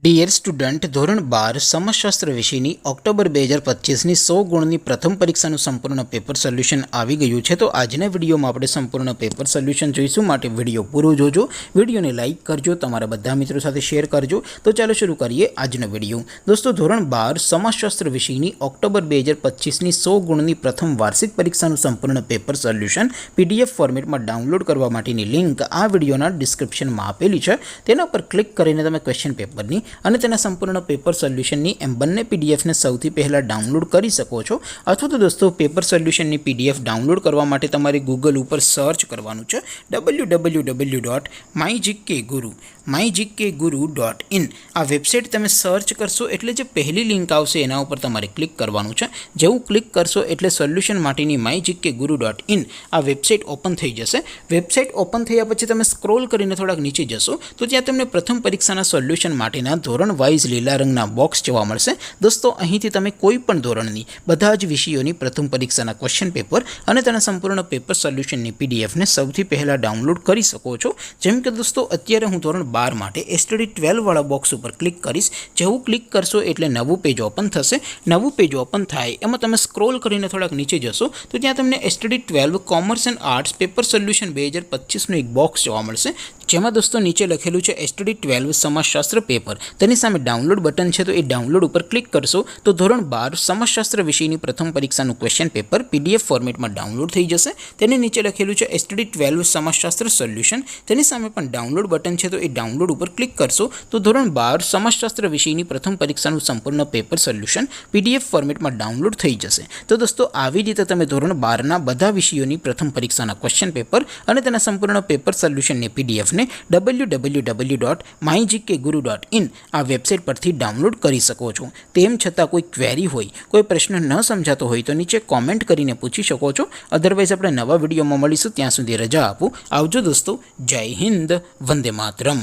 Dear student, ધોરણ 12 સમાજશાસ્ત્ર વિષયની October 2025ની 100 ગુણની પ્રથમ પરીક્ષાનું સંપૂર્ણ પેપર સોલ્યુશન આવી ગયું છે। તો આજના વિડીયોમાં આપણે સંપૂર્ણ પેપર સોલ્યુશન જોઈશું, માટે વિડીયો પૂરો જોજો, વિડીયોને લાઇક કરજો, તમારા બધા મિત્રો સાથે શેર કરજો। તો ચાલો શરૂ કરીએ આજનો વિડીયો। દોસ્તો, ધોરણ 12 સમાજશાસ્ત્ર વિષયની ઓક્ટોબર 2025ની 100 ગુણની પ્રથમ વાર્ષિક પરીક્ષાનું સંપૂર્ણ પેપર સોલ્યુશન પીડીએફ ફોર્મેટમાં ડાઉનલોડ કરવા માટેની લિંક આ વિડીયોના ડિસ્ક્રિપ્શનમાં આપેલી છે। તેના પર ક્લિક કરીને તમે ક્વેશ્ચન પેપરની અને તેના સંપૂર્ણ પેપર સોલ્યુશનની એમ બંને પીડીએફને સૌથી પહેલાં ડાઉનલોડ કરી શકો છો। અથવા તો દોસ્તો, પેપર સોલ્યુશનની પીડીએફ ડાઉનલોડ કરવા માટે તમારે ગૂગલ ઉપર સર્ચ કરવાનું છે www.mygkguru.in। આ વેબસાઇટ તમે સર્ચ કરશો એટલે જે પહેલી લિંક આવશે એના ઉપર તમારે ક્લિક કરવાનું છે। જેવું ક્લિક કરશો એટલે સોલ્યુશન માટેની mygkguru.in આ વેબસાઇટ ઓપન થઈ જશે। વેબસાઇટ ઓપન થયા પછી તમે સ્ક્રોલ કરીને થોડાક નીચે જશો તો ત્યાં તમને પ્રથમ પરીક્ષાના સોલ્યુશન માટેના ધોરણ વાઇઝ લીલા રંગના બોક્સ જોવા મળશે। દોસ્તો, અહીંથી તમે કોઈ પણ ધોરણની બધા જ વિષયોની પ્રથમ પરીક્ષાના ક્વેશ્ચન પેપર અને તેના સંપૂર્ણ પેપર સોલ્યુશનની પીડીએફને સૌથી પહેલાં ડાઉનલોડ કરી શકો છો। જેમ કે દોસ્તો, અત્યારે હું ધોરણ 12 માટે STD 12 વાળા બોક્સ ઉપર ક્લિક કરીશ। જેવું ક્લિક કરશો એટલે નવું પેજ ઓપન થશે। નવું પેજ ઓપન થાય એમાં તમે સ્ક્રોલ કરીને થોડાક નીચે જશો તો ત્યાં તમને STD 12 commerce and arts paper solution 2025નું એક બોક્સ જોવા મળશે, જેમાં દોસ્તો નીચે લખેલું છે STD 12 સમાજશાસ્ત્ર પેપર। તેની સામે ડાઉનલોડ બટન છે, તો એ ડાઉનલોડ ઉપર ક્લિક કરશો તો ધોરણ 12 સમાજશાસ્ત્ર વિષયની પ્રથમ પરીક્ષાનું ક્વેશ્ચન પેપર પીડીએફ ફોર્મેટમાં ડાઉનલોડ થઈ જશે। તેની નીચે લખેલું છે STD 12 સમાજશાસ્ત્ર સોલ્યુશન, તેની સામે પણ ડાઉનલોડ બટન છે, તો એ ડાઉનલોડ ઉપર ક્લિક કરશો તો ધોરણ 12 સમાજશાસ્ત્ર વિષયની પ્રથમ પરીક્ષાનું સંપૂર્ણ પેપર સોલ્યુશન પીડીએફ ફોર્મેટમાં ડાઉનલોડ થઈ જશે। તો દોસ્તો, આવી રીતે તમે ધોરણ 12ના બધા વિષયોની પ્રથમ પરીક્ષાના ક્વેશ્ચન પેપર અને તેના સંપૂર્ણ પેપર સોલ્યુશનની પીડીએફને www.mygkguru.in આ વેબસાઇટ પરથી ડાઉનલોડ કરી શકો છો। તેમ છતાં કોઈ ક્વેરી હોય, કોઈ પ્રશ્ન ન સમજાતો હોય તો નીચે કોમેન્ટ કરીને પૂછી શકો છો। અધરવાઇઝ આપણે નવા વિડીયોમાં મળીશું, ત્યાં સુધી રજા આપો। આવજો દોસ્તો, જય હિન્દ, વંદે માતરમ।